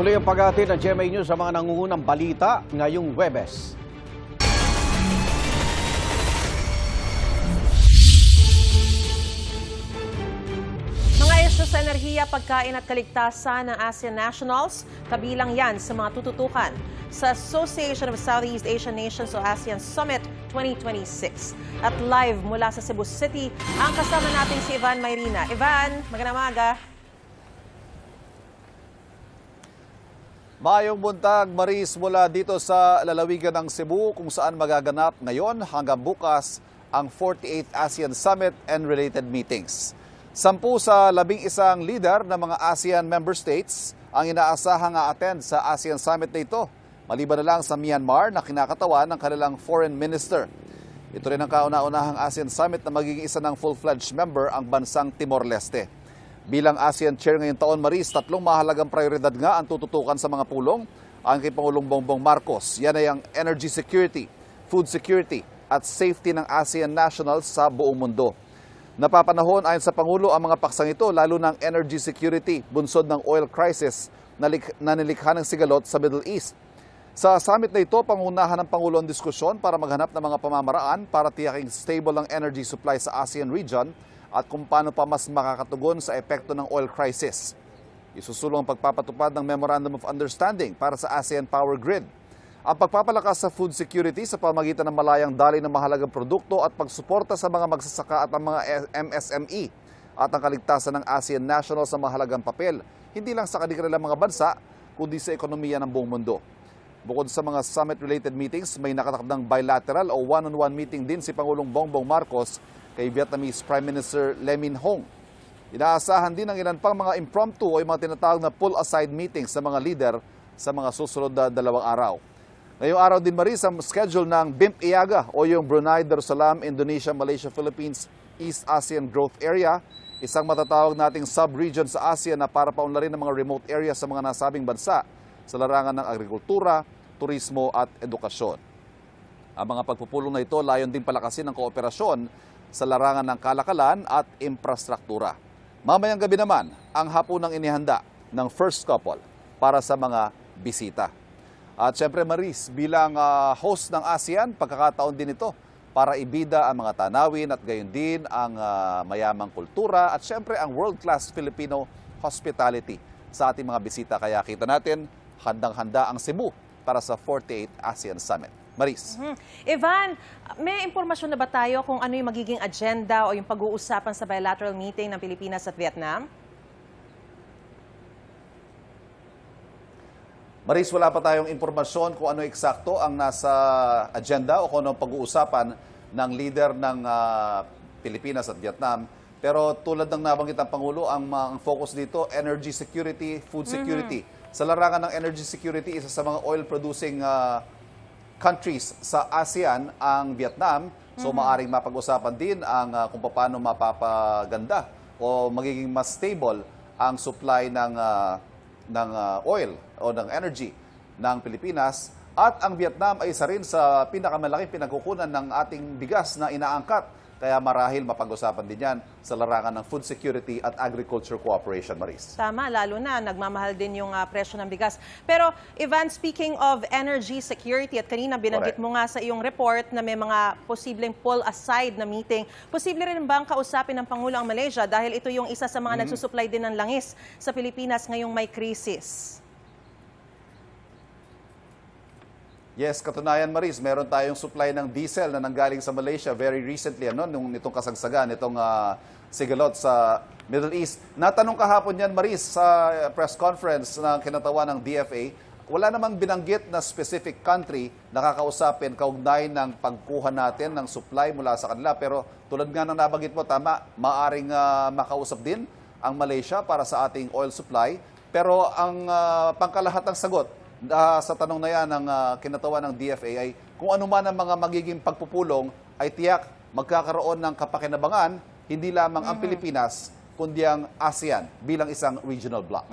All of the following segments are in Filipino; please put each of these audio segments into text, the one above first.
Tuloy ang paghatid ng GMA News sa mga nangungunang balita ngayong Huwebes. Mga isyu sa enerhiya, pagkain at kaligtasan ng ASEAN nationals, kabilang yan sa mga tututukan sa Association of Southeast Asian Nations o ASEAN Summit 2026. At live mula sa Cebu City, ang kasama natin si Ivan Mayrina. Ivan, magandang umaga. Mayong buntag, Maris, mula dito sa lalawigan ng Cebu kung saan magaganap ngayon hanggang bukas ang 48th ASEAN Summit and related meetings. 10 sa 11 leader ng mga ASEAN member states ang inaasahang a-attend sa ASEAN Summit na ito, maliban na lang sa Myanmar na kinakatawan ng kanilang foreign minister. Ito rin ang kauna-unahang ASEAN Summit na magiging isa ng full-fledged member ang bansang Timor-Leste. Bilang ASEAN Chair ngayong taon, Maris, 3 mahalagang prioridad nga ang tututukan sa mga pulong ang kay Pangulong Bongbong Marcos. Yan ay ang energy security, food security at safety ng ASEAN nationals sa buong mundo. Napapanahon ayon sa Pangulo ang mga paksang ito, lalo ng energy security, bunsod ng oil crisis na nilikha ng sigalot sa Middle East. Sa summit na ito, pangunahan ng Pangulo ang diskusyon para maghanap ng mga pamamaraan para tiyaking stable ang energy supply sa ASEAN region at kung paano pa mas makakatugon sa epekto ng oil crisis. Isusulong ang pagpapatupad ng Memorandum of Understanding para sa ASEAN Power Grid. Ang pagpapalakas sa food security sa pamagitan ng malayang daloy ng mahalagang produkto at pagsuporta sa mga magsasaka at ang mga MSME at ang kaligtasan ng ASEAN nationals sa mahalagang papel, hindi lang sa kanilang mga bansa, kundi sa ekonomiya ng buong mundo. Bukod sa mga summit-related meetings, may nakatakdang bilateral o one-on-one meeting din si Pangulong Bongbong Marcos kay Vietnamese Prime Minister Lee Min Hong. Inaasahan din ang ilan pang mga impromptu o yung mga tinatawag na pull-aside meetings sa mga leader sa mga susunod na 2 araw. Ngayong araw din, Maris, ang schedule ng BIMP IAGA o yung Brunei Darussalam, Indonesia, Malaysia, Philippines, East ASEAN Growth Area, isang matatawag nating sub-region sa ASEAN na para paunlarin ng mga remote areas sa mga nasabing bansa sa larangan ng agrikultura, turismo at edukasyon. Ang mga pagpupulong na ito layon din palakasin ang kooperasyon sa larangan ng kalakalan at infrastruktura. Mamayang gabi naman, ang hapunang inihanda ng first couple para sa mga bisita. At syempre, Maris, bilang host ng ASEAN, pagkakataon din ito para ibida ang mga tanawin at gayon din ang mayamang kultura at syempre ang world-class Filipino hospitality sa ating mga bisita. Kaya kita natin, handang-handa ang Cebu para sa 48th ASEAN Summit. Maris. Ivan, may impormasyon na ba tayo kung ano yung magiging agenda o yung pag-uusapan sa bilateral meeting ng Pilipinas at Vietnam? Maris, wala pa tayong impormasyon kung ano eksakto ang nasa agenda o kung ano ang pag-uusapan ng leader ng Pilipinas at Vietnam. Pero tulad ng nabanggit ng Pangulo, ang focus dito, energy security, food security. Sa larangan ng energy security, isa sa mga oil-producing countries sa ASEAN ang Vietnam. So maaring mapag-usapan din ang kung paano mapapaganda o magiging mas stable ang supply ng oil o ng energy ng Pilipinas. At ang Vietnam ay isa rin sa pinakamalaking pinagkukunan ng ating bigas na inaangkat. Kaya marahil mapag-usapan din yan sa larangan ng food security at agriculture cooperation, Maris. Tama, lalo na nagmamahal din yung presyo ng bigas. Pero Ivan, speaking of energy security, at kanina binanggit mo nga sa iyong report na may mga posibleng pull-aside na meeting. Posible rin ba ang kausapin ng Pangulo ang Malaysia dahil ito yung isa sa mga nagsusupply din ng langis sa Pilipinas ngayong may krisis? Yes, katunayan, Maris, meron tayong supply ng diesel na nanggaling sa Malaysia very recently, nung itong kasagsagan, itong sigalot sa Middle East. Natanong kahapon yan, Maris, sa press conference na kinatawan ng DFA, wala namang binanggit na specific country na kakausapin kaugnay ng pagkuha natin ng supply mula sa kanila. Pero tulad nga ng nabanggit mo, tama, maaring makausap din ang Malaysia para sa ating oil supply. Pero ang pangkalahatang sagot sa tanong na yan ng kinatawan ng DFA ay kung ano man ang mga magiging pagpupulong ay tiyak magkakaroon ng kapakinabangan hindi lamang ang Pilipinas kundi ang ASEAN bilang isang regional bloc.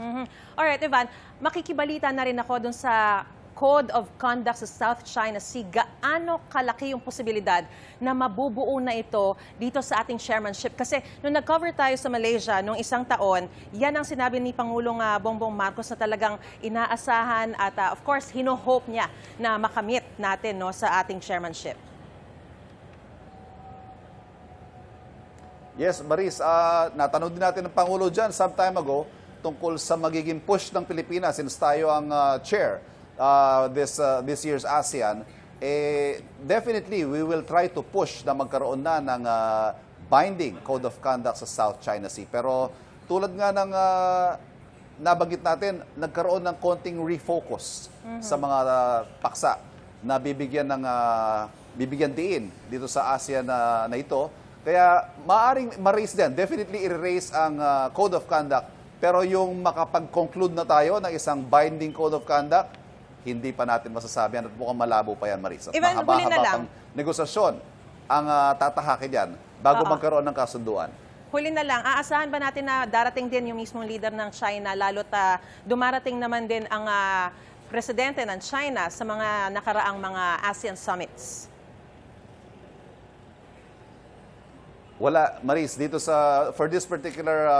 Alright, Ivan, makikibalita na rin ako dun sa Code of Conduct sa South China Sea, gaano kalaki yung posibilidad na mabubuo na ito dito sa ating chairmanship? Kasi nung nag-cover tayo sa Malaysia nung isang taon, yan ang sinabi ni Pangulong Bongbong Marcos na talagang inaasahan at of course, hino-hope niya na makamit natin sa ating chairmanship. Yes, Maris, natanong din natin ng Pangulo dyan some time ago tungkol sa magiging push ng Pilipinas since tayo ang chair this year's ASEAN. Definitely, we will try to push na magkaroon na ng binding Code of Conduct sa South China Sea. Pero tulad nga ng nabanggit natin, nagkaroon ng konting refocus sa mga paksa na bibigyan diin dito sa ASEAN na ito. Kaya maaring ma-raise din, definitely i-raise ang Code of Conduct. Pero yung makapag-conclude na tayo ng isang binding Code of Conduct, hindi pa natin masasabi at mukhang malabo pa yan, Maris. At Even huli na lang, pang negosasyon ang tatahakin yan bago magkaroon ng kasunduan. huli na lang, aasahan ba natin na darating din yung mismong leader ng China, lalo't dumarating naman din ang presidente ng China sa mga nakaraang mga ASEAN summits? Wala, Maris, dito for this particular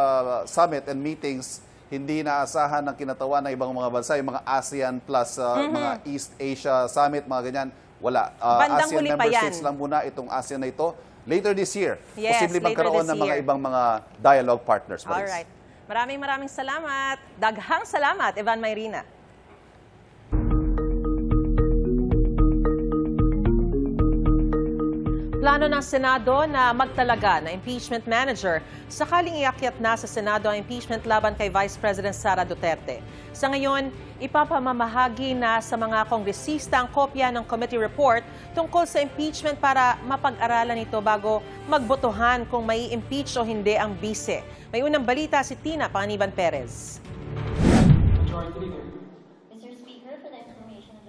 summit and meetings, hindi naasahan ng kinatawan ng ibang mga bansa, yung mga ASEAN plus mga East Asia Summit, mga ganyan, wala. Bandang ASEAN huli pa member yan. states lang muna itong ASEAN na ito. Later this year, Yes, posible later magkaroon this ng mga year. ibang mga dialogue partners, Maris. Alright. Maraming salamat. Daghang salamat, Evan Mayrina. Plano ng Senado na magtalaga na impeachment manager sakaling iakyat na sa Senado ang impeachment laban kay Vice President Sara Duterte. Sa ngayon, ipapamamahagi na sa mga kongresista ang kopya ng committee report tungkol sa impeachment para mapag-aralan ito bago magbotohan kung may impeach o hindi ang bise. May unang balita si Tina Panganiban Perez.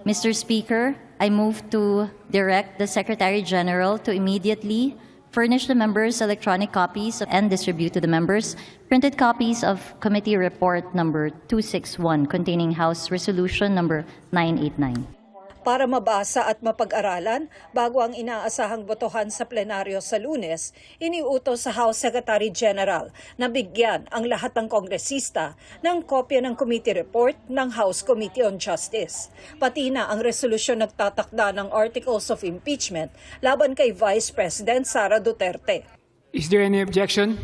Mr. Speaker, I move to direct the Secretary General to immediately furnish the members electronic copies and distribute to the members printed copies of Committee Report number 261 containing House Resolution number 989. Para mabasa at mapag-aralan bago ang inaasahang botohan sa plenaryo sa Lunes, iniutos sa House Secretary General na bigyan ang lahat ng kongresista ng kopya ng committee report ng House Committee on Justice. Pati na ang resolusyon nagtatakda ng Articles of Impeachment laban kay Vice President Sara Duterte. Is there any objection?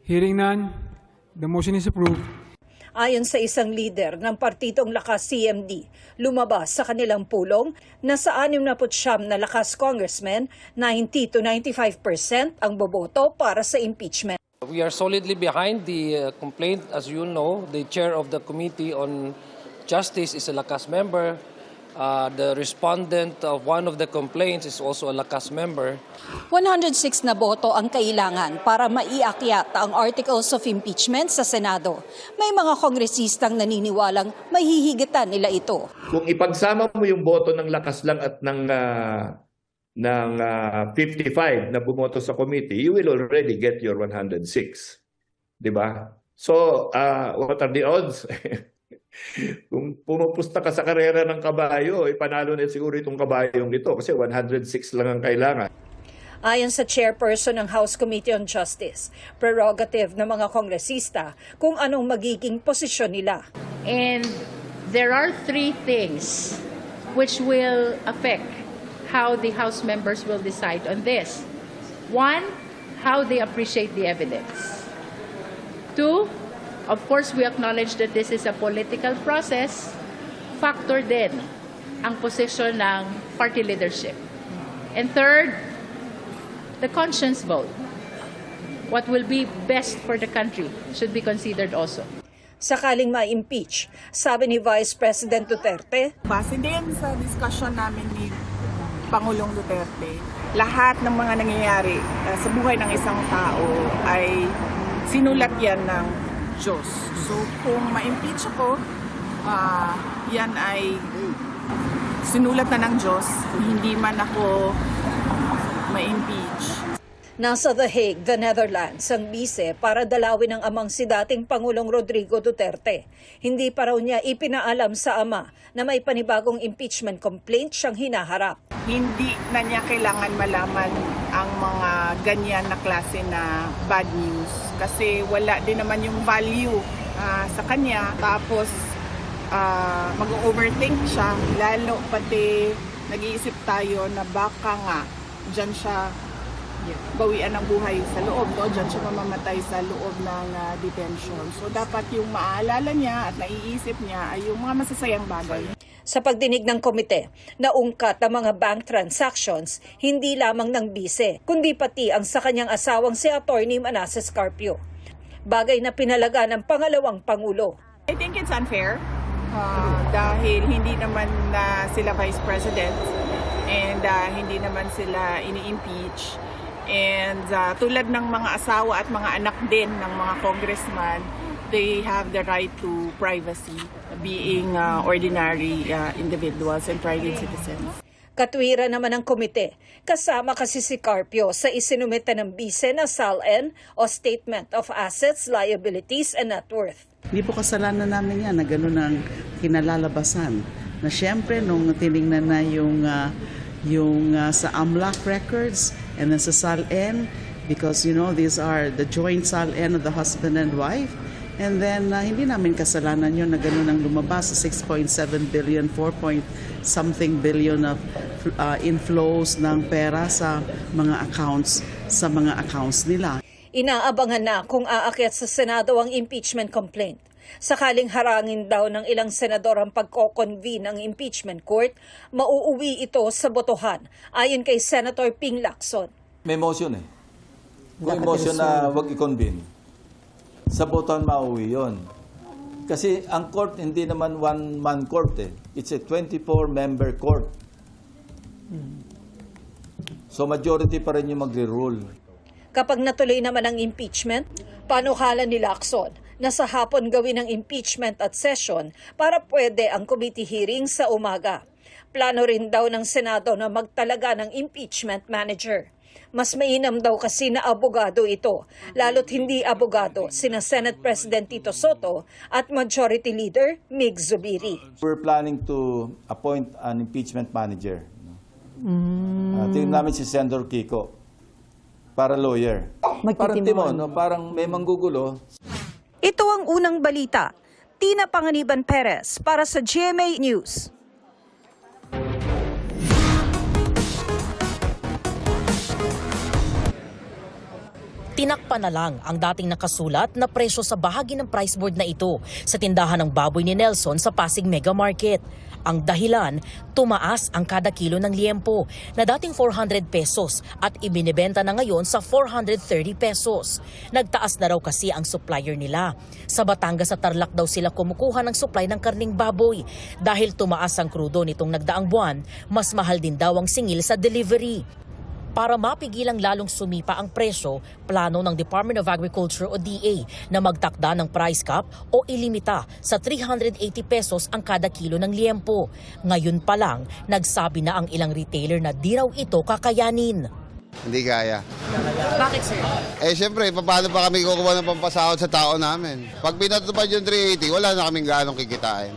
Hearing none, the motion is approved. Ayon sa isang leader ng partidong Lakas CMD, lumabas sa kanilang pulong na sa 69 na Lakas congressmen, 90 to 95% ang boboto para sa impeachment. We are solidly behind the complaint. As you know, the chair of the Committee on Justice is a Lakas member. The respondent of one of the complaints is also a Lakas member. 106 na boto ang kailangan para maiakyat ang Articles of Impeachment sa Senado. May mga kongresistang naniniwalang mahihigitan nila ito. Kung ipagsama mo yung boto ng Lakas lang at ng 55 na bumoto sa committee, you will already get your 106. Di ba? So, what are the odds? Kung pumupusta ka sa karera ng kabayo, panalo na siguro itong kabayong ito kasi 106 lang ang kailangan. Ayon sa chairperson ng House Committee on Justice, prerogative ng mga kongresista kung anong magiging posisyon nila. And there are three things which will affect how the House members will decide on this. One, how they appreciate the evidence. Two, of course, we acknowledge that this is a political process. Factor din ang posisyon ng party leadership. And third, the conscience vote. What will be best for the country should be considered also. Sakaling ma-impeach, sabi ni Vice President Duterte, base din sa discussion namin ni Pangulong Duterte, lahat ng mga nangyayari sa buhay ng isang tao ay sinulat yan ng Diyos. So kung ma-impeach ako, yan ay sinulat na ng Diyos, hindi man ako ma-impeach. Nasa The Hague, the Netherlands, ang bise para dalawin ang amang si dating Pangulong Rodrigo Duterte. Hindi pa raw niya ipinaalam sa ama na may panibagong impeachment complaint siyang hinaharap. Hindi na niya kailangan malaman ang mga ganyan na klase na bad news kasi wala din naman yung value sa kanya. Tapos mag-overthink siya, lalo pati nag-iisip tayo na baka nga dyan siya bawian ng buhay sa loob, no? Diyan siya mamamatay sa loob ng detention. So dapat yung maaalala niya at naiisip niya ay yung mga masasayang bagay. Sa pagdinig ng komite, naungkat ang mga bank transactions hindi lamang ng bise, kundi pati ang sa kanyang asawang si Attorney Manasseh Carpio. Bagay na pinalaga ng pangalawang Pangulo. I think it's unfair dahil hindi naman sila Vice President and hindi naman sila ini-impeach. And tulad ng mga asawa at mga anak din ng mga congressman, they have the right to privacy, being ordinary individuals and private citizens. Katwiran naman ng komite, kasama kasi si Carpio sa isinumite ng bise na SALN o Statement of Assets, Liabilities and Net Worth. Hindi po kasalanan namin yan na gano'n ang kinalalabasan. Na siyempre nung tinignan na yung sa AMLAC records and then sa SALN, because you know these are the joint SALN of the husband and wife, and then hindi namin kasalanan yun na gano'n ang lumabas sa 6.7 billion, 4-point-something billion of inflows ng pera sa mga accounts nila. Inaabangan na kung aakyat sa Senado ang impeachment complaint. Sakaling harangin daw ng ilang senador ang pagko-convene ng impeachment court, mauuwi ito sa botohan, ayon kay Senator Ping Lacson. May motion eh. Kung motion na wag i-convene, sa botohan mauuwi yun. Kasi ang court hindi naman one-man court eh. It's a 24-member court. So majority pa rin yung magre-rule. Kapag natuloy naman ang impeachment, panukala ni Lacson na sa hapon gawin ang impeachment at session para pwede ang committee hearing sa umaga. Plano rin daw ng Senado na magtalaga ng impeachment manager. Mas mainam daw kasi na abogado ito, lalo't hindi abogado sina Senate President Tito Soto at Majority Leader Mig Zubiri. We're planning to appoint an impeachment manager. Tingnan namin si Senator Kiko para lawyer. Parang parang may manggugulo. Ito ang unang balita. Tina Panganiban Perez para sa GMA News. Tinakpan na lang ang dating nakasulat na presyo sa bahagi ng price board na ito sa tindahan ng baboy ni Nelson sa Pasig Mega Market. Ang dahilan, tumaas ang kada kilo ng liempo na dating 400 pesos at ibinibenta na ngayon sa 430 pesos. Nagtaas na raw kasi ang supplier nila. Sa Batangas at Tarlac daw sila kumukuha ng supply ng karning baboy. Dahil tumaas ang krudo nitong nagdaang buwan, mas mahal din daw ang singil sa delivery. Para mapigilang lalong sumipa ang presyo, plano ng Department of Agriculture o DA na magtakda ng price cap o ilimita sa 380 pesos ang kada kilo ng liempo. Ngayon pa lang, nagsabi na ang ilang retailer na di raw ito kakayanin. Hindi kaya. Bakit, sir? Siyempre, paano pa kami kukuha ng pampasahod sa tao namin? Pag pinatupad yung 380, wala na kaming ganong kikitain.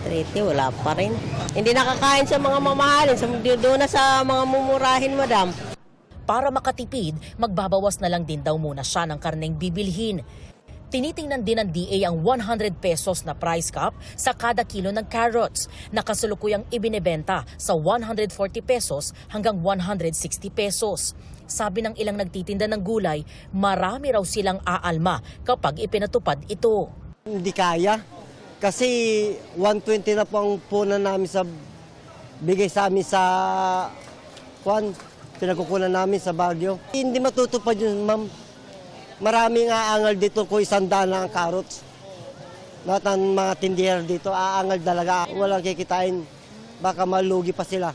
380, wala pa rin. Hindi nakakain sa mga mamahalin, doon na sa mga mumurahin, madam. Para makatipid, magbabawas na lang din daw muna siya ng karneng bibilhin. Tinitingnan din ng DA ang 100 pesos na price cap sa kada kilo ng carrots na kasalukuyang ibinebenta sa 140 pesos hanggang 160 pesos. Sabi ng ilang nagtitinda ng gulay, marami raw silang aalma kapag ipinatupad ito. Hindi kaya kasi 120 na po ang punan namin sa bigay sa amin sa pinagkukunan namin sa Baguio. Hindi matutupad yun, ma'am. Maraming aangal dito kung 100 na ang carrots. Lahat ng mga tindera dito, aangal talaga. Walang kikitain. Baka malugi pa sila.